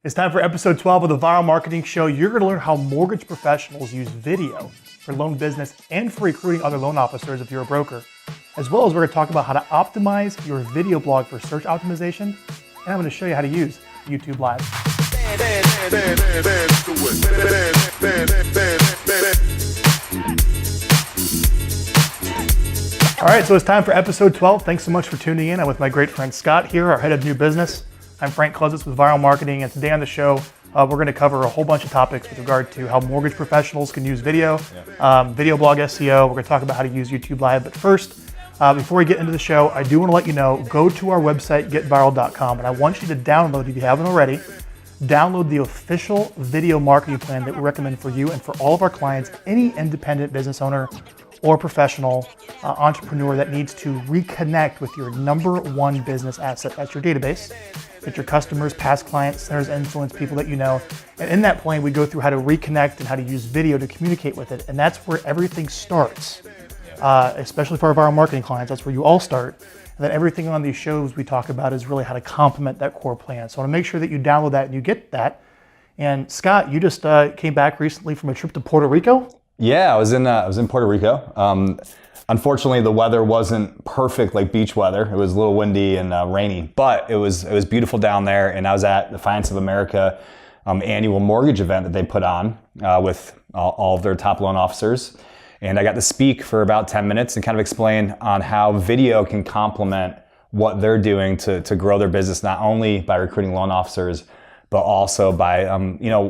It's time for episode 12 of the Vyral Marketing Show. You're going to learn how mortgage professionals use video for loan business and for recruiting other loan officers if you're a broker. As well as we're going to talk about how to optimize your video blog for search optimization. And I'm going to show you how to use YouTube Live. All right, so it's time for episode 12. Thanks so much for tuning in. I'm with my great friend Scott here, our head of new business. I'm Frank Klezitz with Vyral Marketing, and today on the show, we're going to cover a whole bunch of topics with regard to how mortgage professionals can use video, video blog SEO. We're going to talk about how to use YouTube Live. But first, before we get into the show, I do want to let you know, go to our website, getvyral.com, and I want you to download, if you haven't already, download the official video marketing plan that we recommend for you and for all of our clients, any independent business owner or professional entrepreneur that needs to reconnect with your number one business asset. That's your database. It's your customers, past clients, centers of influence, people that you know. And in that plan, we go through how to reconnect and how to use video to communicate with it. And that's where everything starts, especially for our Vyral Marketing clients. That's where you all start. And then everything on these shows we talk about is really how to complement that core plan. So I want to make sure that you download that and you get that. And Scott, you just came back recently from a trip to Puerto Rico? Yeah, I was in Puerto Rico. Unfortunately, the weather wasn't perfect like beach weather. It was a little windy and rainy, but it was beautiful down there. And I was at the Finance of America annual mortgage event that they put on with all of their top loan officers. And I got to speak for about 10 minutes and kind of explain on how video can complement what they're doing to grow their business, not only by recruiting loan officers, but also by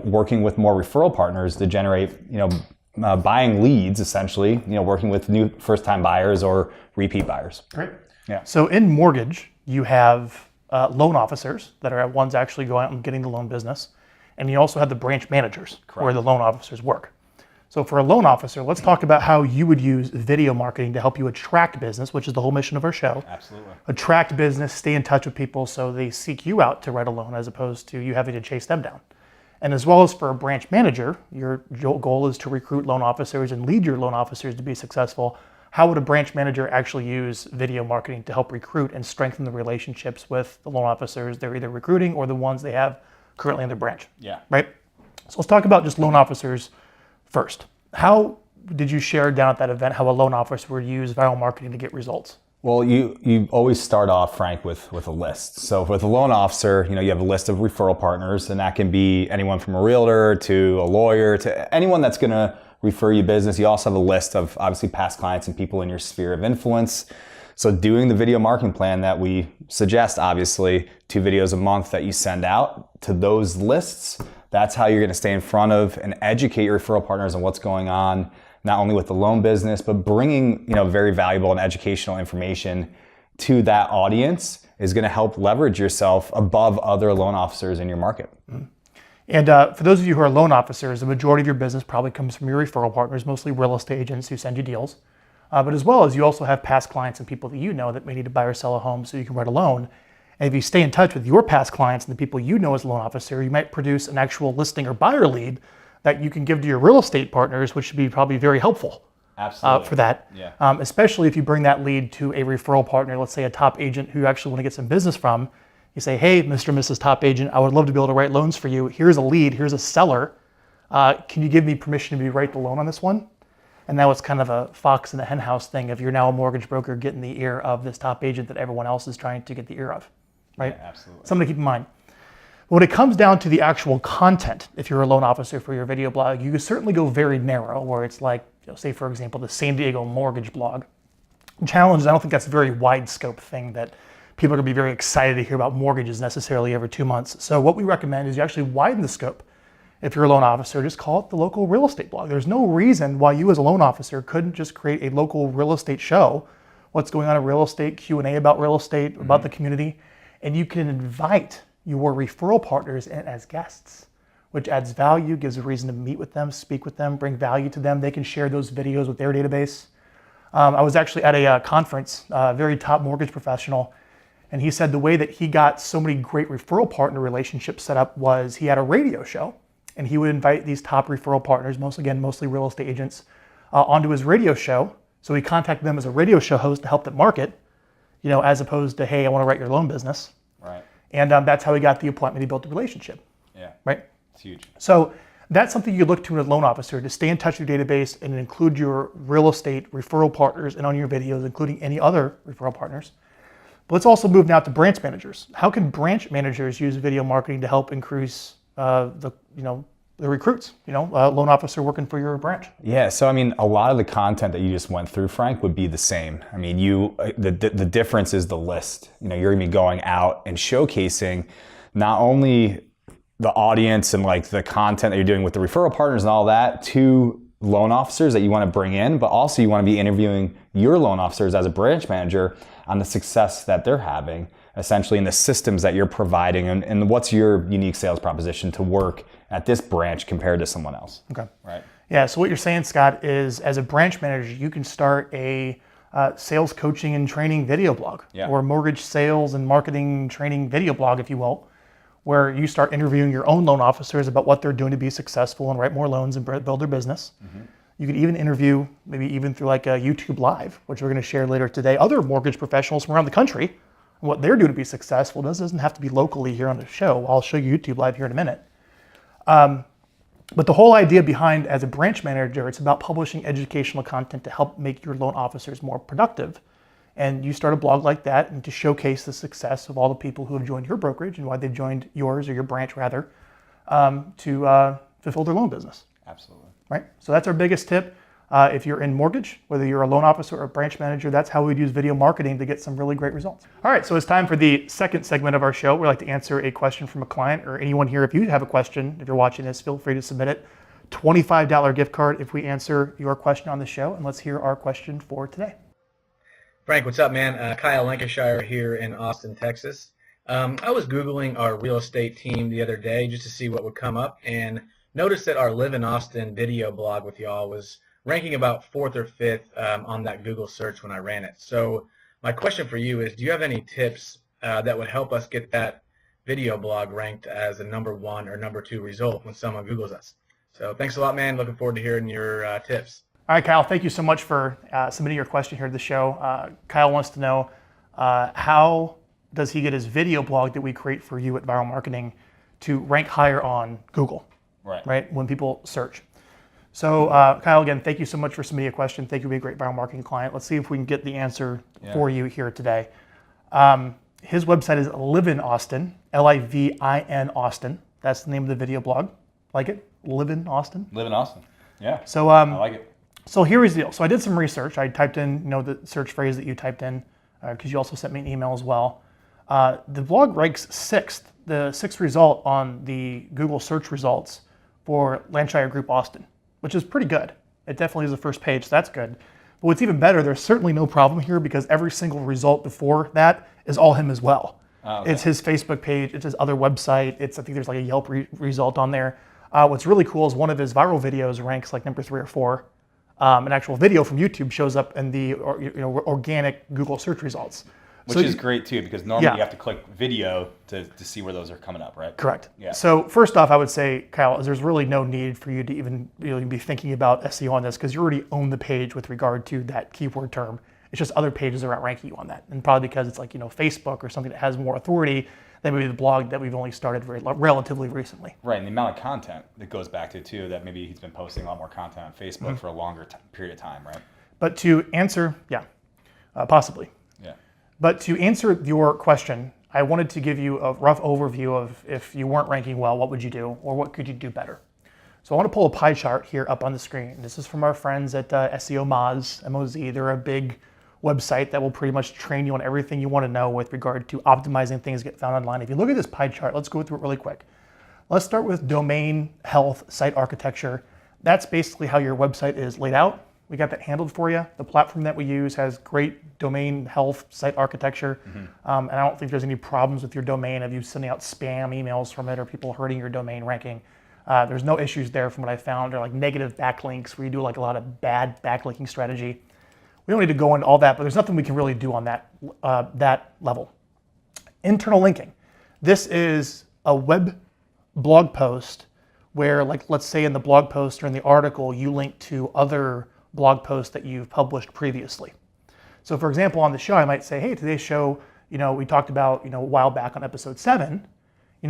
working with more referral partners to generate buying leads, essentially, working with new first-time buyers or repeat buyers. Great. Yeah. So in mortgage, you have loan officers that are ones actually going out and getting the loan business. And you also have the branch managers. Correct. Where the loan officers work. So for a loan officer, let's talk about how you would use video marketing to help you attract business, which is the whole mission of our show. Absolutely. Attract business, stay in touch with people so they seek you out to write a loan as opposed to you having to chase them down. And as well as for a branch manager, your goal is to recruit loan officers and lead your loan officers to be successful. How would a branch manager actually use video marketing to help recruit and strengthen the relationships with the loan officers they're either recruiting or the ones they have currently in their branch? Yeah. Right? So let's talk about just loan officers first. How did you share down at that event how a loan officer would use Vyral Marketing to get results? Well, you always start off, Frank, with a list. So with a loan officer, you have a list of referral partners, and that can be anyone from a realtor to a lawyer to anyone that's going to refer you business. You also have a list of obviously past clients and people in your sphere of influence. So doing the video marketing plan that we suggest, obviously, 2 videos a month that you send out to those lists, that's how you're going to stay in front of and educate your referral partners on what's going on, not only with the loan business, but bringing very valuable and educational information to that audience is going to help leverage yourself above other loan officers in your market. Mm-hmm. And for those of you who are loan officers, the majority of your business probably comes from your referral partners, mostly real estate agents who send you deals. But as well as you also have past clients and people that you know that may need to buy or sell a home so you can write a loan. And if you stay in touch with your past clients and the people you know as a loan officer, you might produce an actual listing or buyer lead that you can give to your real estate partners, which should be probably very helpful. Absolutely. For that. Yeah. Especially if you bring that lead to a referral partner, let's say a top agent who you actually want to get some business from. You say, hey, Mr. and Mrs. Top Agent, I would love to be able to write loans for you. Here's a lead, here's a seller. Can you give me permission to write the loan on this one? And now it's kind of a fox in the hen house thing if you're now a mortgage broker getting the ear of this top agent that everyone else is trying to get the ear of, right? Yeah, absolutely. Something to keep in mind. When it comes down to the actual content, if you're a loan officer for your video blog, you can certainly go very narrow, where it's like, say for example, the San Diego mortgage blog. Challenge, I don't think that's a very wide scope thing that people are gonna be very excited to hear about mortgages necessarily every 2 months. So what we recommend is you actually widen the scope. If you're a loan officer, just call it the local real estate blog. There's no reason why you as a loan officer couldn't just create a local real estate show, what's going on in real estate, Q&A about real estate, about the community, and you can invite your referral partners in as guests, which adds value, gives a reason to meet with them, speak with them, bring value to them. They can share those videos with their database. I was actually at a conference, a very top mortgage professional, and he said the way that he got so many great referral partner relationships set up was he had a radio show, and he would invite these top referral partners, mostly real estate agents, onto his radio show. So he contacted them as a radio show host to help them market, as opposed to, hey, I want to write your loan business. Right. And that's how he got the appointment. He built the relationship. Yeah. Yeah. Right? It's huge. So that's something you look to in a loan officer, to stay in touch with your database and include your real estate referral partners and on your videos, including any other referral partners. But let's also move now to branch managers. How can branch managers use video marketing to help increase the recruits, loan officer working for your branch? Yeah, so I mean, a lot of the content that you just went through, Frank, would be the same. I mean, the difference is the list. You're gonna be going out and showcasing not only the audience and like the content that you're doing with the referral partners and all that to loan officers that you want to bring in, but also you want to be interviewing your loan officers as a branch manager on the success that they're having, essentially in the systems that you're providing, and what's your unique sales proposition to work at this branch compared to someone else. Okay. Right. Yeah, so what you're saying, Scott, is as a branch manager, you can start a sales coaching and training video blog, or mortgage sales and marketing training video blog, if you will, where you start interviewing your own loan officers about what they're doing to be successful and write more loans and build their business. Mm-hmm. You could even interview, maybe even through like a YouTube Live, which we're going to share later today, other mortgage professionals from around the country and what they're doing to be successful. This doesn't have to be locally here on the show. I'll show you YouTube Live here in a minute. But the whole idea behind, as a branch manager, it's about publishing educational content to help make your loan officers more productive. And you start a blog like that and to showcase the success of all the people who have joined your brokerage and why they've joined yours, or your branch rather, to fulfill their loan business. Absolutely. Right? So that's our biggest tip. If you're in mortgage, whether you're a loan officer or a branch manager, that's how we'd use video marketing to get some really great results. All right, so it's time for the second segment of our show. We like to answer a question from a client, or anyone here. If you have a question, if you're watching this, feel free to submit it. $25 gift card if we answer your question on the show. And let's hear our question for today. Frank, what's up, man? Kyle Lancashire here in Austin, Texas. I was Googling our real estate team the other day just to see what would come up, and noticed that our Live in Austin video blog with y'all was ranking about 4th or 5th on that Google search when I ran it. So my question for you is, do you have any tips that would help us get that video blog ranked as a number 1 or number 2 result when someone Googles us? So thanks a lot, man. Looking forward to hearing your tips. All right, Kyle, thank you so much for submitting your question here to the show. Kyle wants to know, how does he get his video blog that we create for you at Vyral Marketing to rank higher on Google, right? When people search. So Kyle, again, thank you so much for submitting a question. Thank you for being a great Vyral Marketing client. Let's see if we can get the answer for you here today. His website is Live in Austin, Livin Austin. That's the name of the video blog. Like it? Live in Austin? Live in Austin. Yeah. So I like it. So here is the deal. So I did some research. I typed in, the search phrase that you typed in, because you also sent me an email as well. The blog ranks 6th, the 6th result on the Google search results for Lancashire Group Austin, which is pretty good. It definitely is the first page, so that's good. But what's even better, there's certainly no problem here, because every single result before that is all him as well. Oh, okay. It's his Facebook page, it's his other website, I think there's like a Yelp result on there. What's really cool is one of his viral videos ranks like number 3 or 4. An actual video from YouTube shows up in the organic Google search results. Which is great too, because normally you have to click video to see where those are coming up, right? Correct. Yeah. So first off, I would say, Kyle, there's really no need for you to even be thinking about SEO on this, because you already own the page with regard to that keyword term. It's just other pages are outranking you on that, and probably because it's like Facebook or something that has more authority than maybe the blog that we've only started relatively recently. Right, and the amount of content that goes back to too, that maybe he's been posting a lot more content on Facebook for a longer period of time, right? But to answer, possibly. Yeah. But to answer your question, I wanted to give you a rough overview of, if you weren't ranking well, what would you do, or what could you do better? So I want to pull a pie chart here up on the screen. This is from our friends at SEO Moz, M-O-Z. They're a big website that will pretty much train you on everything you want to know with regard to optimizing things that get found online. If you look at this pie chart, let's go through it really quick. Let's start with domain health, site architecture. That's basically how your website is laid out. We got that handled for you. The platform that we use has great domain health, site architecture. And I don't think there's any problems with your domain of you sending out spam emails from it or people hurting your domain ranking. There's no issues there from what I found, or like negative backlinks where you do like a lot of bad backlinking strategy. We don't need to go into all that, but there's nothing we can really do on that level. Internal linking. This is a web blog post where, like, let's say in the blog post or in the article, you link to other blog posts that you've published previously. So for example, on the show, I might say, hey, today's show, we talked about, a while back on episode 7,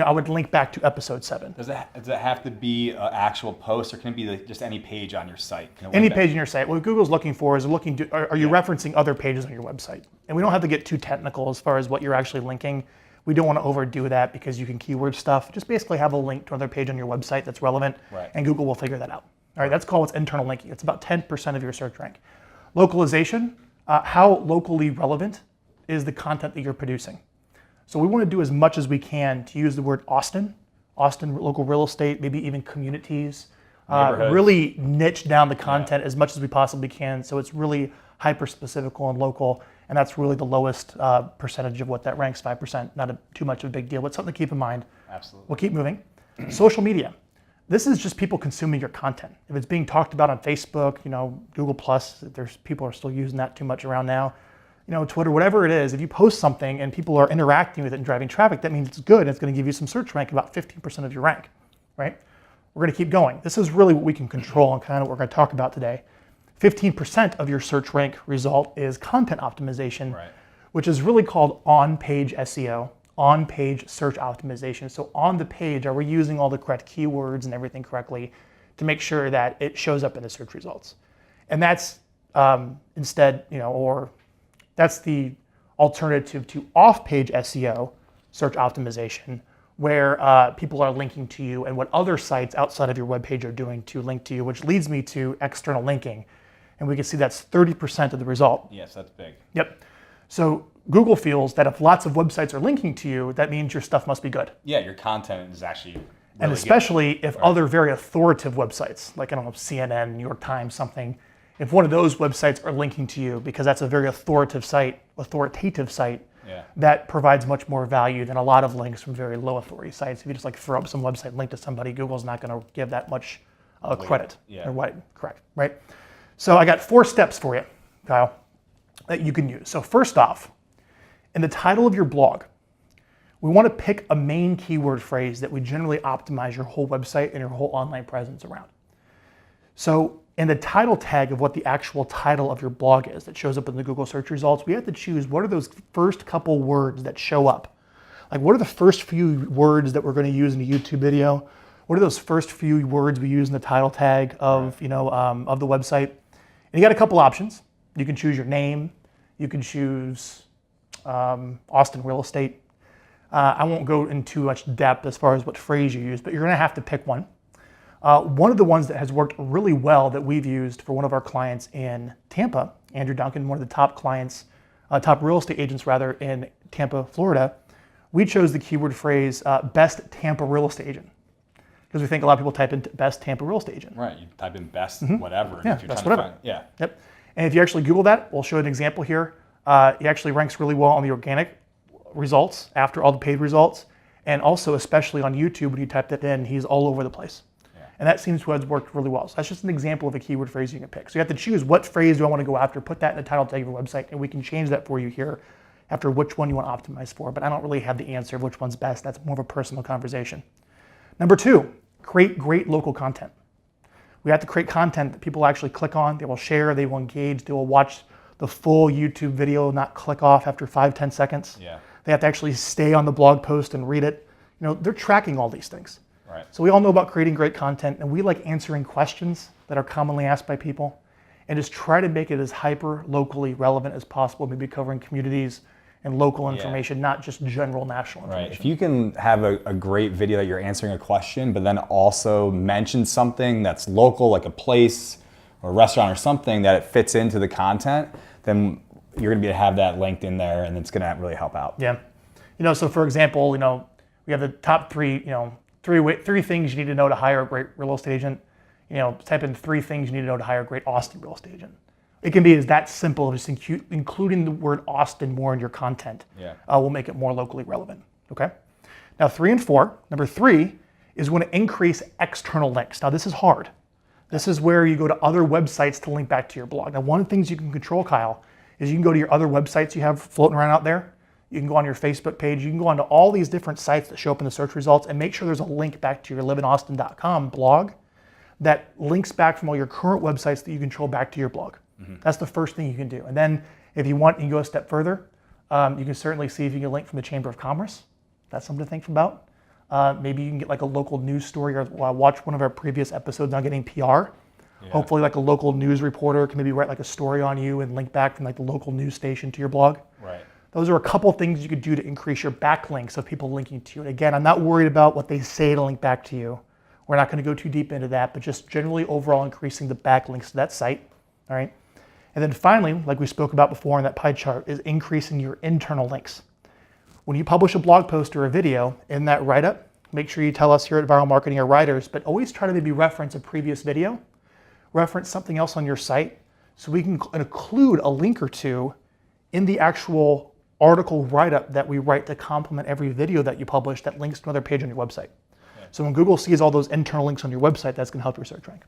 I would link back to episode 7. Does it have to be an actual post, or can it be just any page on your site? Any page on your site. What Google's looking for is are you referencing other pages on your website? And we don't have to get too technical as far as what you're actually linking. We don't want to overdo that because you can keyword stuff. Just basically have a link to another page on your website that's relevant, and Google will figure that out. All right, that's called what's internal linking. It's about 10% of your search rank. Localization, how locally relevant is the content that you're producing? So we want to do as much as we can to use the word Austin local real estate, maybe even communities, really niche down the content as much as we possibly can. So it's really hyper-specific and local, and that's really the lowest percentage of what that ranks, 5%. Not too much of a big deal, but something to keep in mind. Absolutely. We'll keep moving. Social media. This is just people consuming your content. If it's being talked about on Facebook, Google+, there's people are still using that too much around now. Twitter, whatever it is, if you post something and people are interacting with it and driving traffic, that means it's good and it's going to give you some search rank, about 15% of your rank, right? We're going to keep going. This is really what we can control and kind of what we're going to talk about today. 15% of your search rank result is content optimization, which is really called on-page SEO, on-page search optimization. So on the page, are we using all the correct keywords and everything correctly to make sure that it shows up in the search results? And that's that's the alternative to off-page SEO, search optimization, where people are linking to you and what other sites outside of your webpage are doing to link to you, which leads me to external linking. And we can see that's 30% of the result. Yes, that's big. Yep. So Google feels that if lots of websites are linking to you, that means your stuff must be good. Yeah, your content is actually really and especially good. If other very authoritative websites, like CNN, New York Times, something, if one of those websites are linking to you, because that's a very authoritative site that provides much more value than a lot of links from very low authority sites. If you just throw up some website and link to somebody, Google's not going to give that much credit. Or what? Correct, right? So I got 4 steps for you, Kyle, that you can use. So first off, in the title of your blog, we want to pick a main keyword phrase that would generally optimize your whole website and your whole online presence around. So in the title tag of what the actual title of your blog is that shows up in the Google search results, we have to choose what are those first couple words that show up. Like what are the first few words that we're going to use in a YouTube video? What are those first few words we use in the title tag of, of the website? And you got a couple options. You can choose your name. You can choose Austin real estate. I won't go into too much depth as far as what phrase you use, but you're going to have to pick one. One of the ones that has worked really well that we've used for one of our clients in Tampa, Andrew Duncan, one of the top clients, top real estate agents rather, in Tampa, Florida, we chose the keyword phrase best Tampa real estate agent. Because we think a lot of people type in best Tampa real estate agent. Right, you type in best whatever. Yeah, if you're best trying whatever. To find, yeah. Yep. And if you actually Google that, we'll show an example here. He actually ranks really well on the organic results after all the paid results. And also, especially on YouTube, when you type that in, he's all over the place. And that seems to have worked really well. So that's just an example of a keyword phrase you can pick. So you have to choose what phrase do I want to go after, put that in the title tag of your website, and we can change that for you here after which one you want to optimize for. But I don't really have the answer of which one's best. That's more of a personal conversation. Number 2, create great local content. We have to create content that people actually click on, they will share, they will engage, they will watch the full YouTube video, not click off after 5-10 seconds. Yeah. They have to actually stay on the blog post and read it. They're tracking all these things. Right. So we all know about creating great content, and we like answering questions that are commonly asked by people and just try to make it as hyper locally relevant as possible, maybe covering communities and local information, not just general national information. Right. If you can have a great video that you're answering a question, but then also mention something that's local, like a place or a restaurant or something that it fits into the content, then you're going to be able to have that linked in there, and it's going to really help out. Yeah. So for example, we have the top 3, three things you need to know to hire a great real estate agent. Type in 3 things you need to know to hire a great Austin real estate agent. It can be as that simple, just including the word Austin more in your content. Will make it more locally relevant. Okay. Now 3 and 4. Number 3 is when to increase external links. Now this is hard. This is where you go to other websites to link back to your blog. Now one of the things you can control, Kyle, is you can go to your other websites you have floating around out there. You can go on your Facebook page. You can go onto all these different sites that show up in the search results and make sure there's a link back to your livinaustin.com blog that links back from all your current websites that you control back to your blog. That's the first thing you can do. And then if you want, you can go a step further. You can certainly see if you can link from the Chamber of Commerce. That's something to think about. Maybe you can get like a local news story, or watch one of our previous episodes on getting PR. Hopefully like a local news reporter can maybe write like a story on you and link back from like the local news station to your blog. Right. Those are a couple things you could do to increase your backlinks of people linking to you. And again, I'm not worried about what they say to link back to you. We're not going to go too deep into that, but just generally overall increasing the backlinks to that site. All right. And then finally, like we spoke about before in that pie chart, is increasing your internal links. When you publish a blog post or a video, in that write-up, make sure you tell us here at Vyral Marketing or writers, but always try to maybe reference a previous video, reference something else on your site, so we can include a link or two in the actual article write-up that we write to complement every video that you publish that links to another page on your website. Yeah. So when Google sees all those internal links on your website, that's going to help your search rank,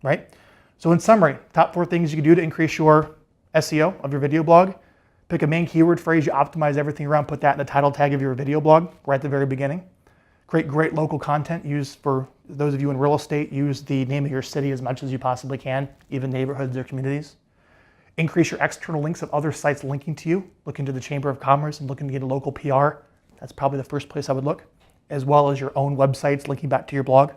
right? So in summary, top 4 things you can do to increase your SEO of your video blog. Pick a main keyword phrase, you optimize everything around, put that in the title tag of your video blog right at the very beginning. Create great local content. Use, for those of you in real estate, use the name of your city as much as you possibly can, even neighborhoods or communities. Increase your external links of other sites linking to you. Look into the Chamber of Commerce and looking to get a local PR. That's probably the first place I would look, as well as your own websites linking back to your blog.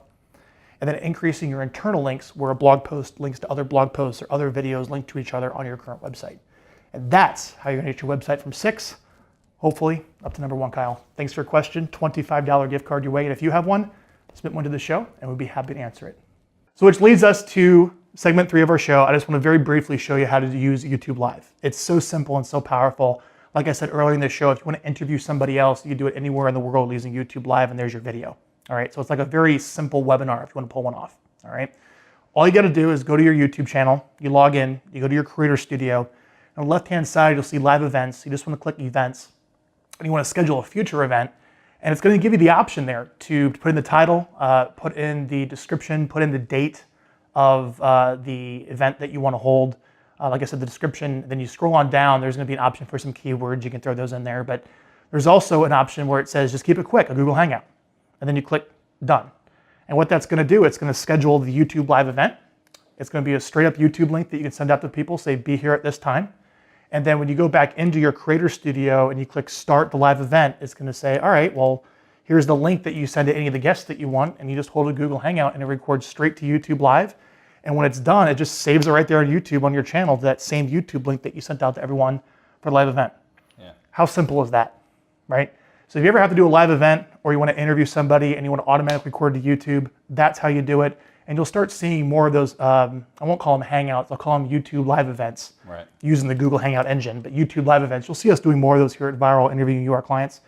And then increasing your internal links where a blog post links to other blog posts or other videos linked to each other on your current website. And that's how you're going to get your website from 6, hopefully, up to number 1, Kyle. Thanks for your question. $25 gift card your way. And if you have one, submit one to the show and we'd be happy to answer it. So which leads us to segment 3 of our show. I just want to very briefly show you how to use YouTube Live. It's so simple and so powerful. Like I said earlier in the show, if you want to interview somebody else, you can do it anywhere in the world using YouTube Live, and there's your video. All right, so it's like a very simple webinar if you want to pull one off. All right, all you got to do is go to your YouTube channel, you log in, you go to your Creator Studio. On the left-hand side, you'll see live events. You just want to click events, and you want to schedule a future event. And it's going to give you the option there to put in the title, put in the description, put in the date of the event that you want to hold. Like I said, the description, then you scroll on down, there's going to be an option for some keywords. You can throw those in there. But there's also an option where it says, just keep it quick, a Google Hangout. And then you click done. And what that's going to do, it's going to schedule the YouTube live event. It's going to be a straight up YouTube link that you can send out to people, say, be here at this time. And then when you go back into your Creator Studio and you click start the live event, it's going to say, all right, well, here's the link that you send to any of the guests that you want. And you just hold a Google Hangout and it records straight to YouTube Live. And when it's done, it just saves it right there on YouTube on your channel to that same YouTube link that you sent out to everyone for the live event. Yeah. How simple is that, right? So if you ever have to do a live event or you want to interview somebody and you want to automatically record to YouTube, that's how you do it. And you'll start seeing more of those, I won't call them Hangouts, I'll call them YouTube live events, right, using the Google Hangout engine. But YouTube live events, you'll see us doing more of those here at Vyral, interviewing you, our clients.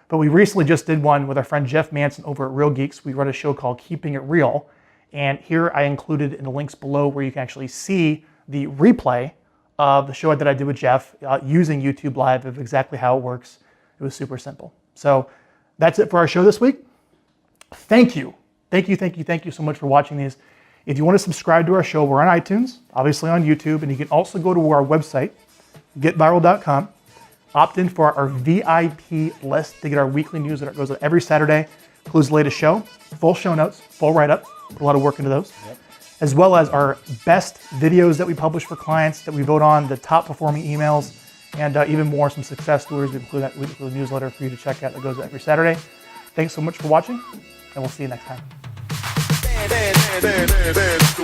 But we recently just did one with our friend Jeff Manson over at Real Geeks. We run a show called Keeping It Real. And here I included in the links below where you can actually see the replay of the show that I did with Jeff using YouTube Live of exactly how it works. It was super simple. So that's it for our show this week. Thank you. Thank you so much for watching these. If you want to subscribe to our show, we're on iTunes, obviously on YouTube, and you can also go to our website, getvyral.com, opt in for our VIP list to get our weekly newsletter. It goes out every Saturday, includes the latest show, full show notes, full write-up, put a lot of work into those, as well as our best videos that we publish for clients that we vote on, the top performing emails, and even more, some success stories. We include that weekly newsletter for you to check out that goes out every Saturday. Thanks so much for watching, and we'll see you next time. Dance to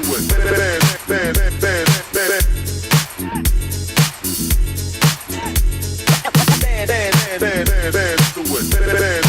it.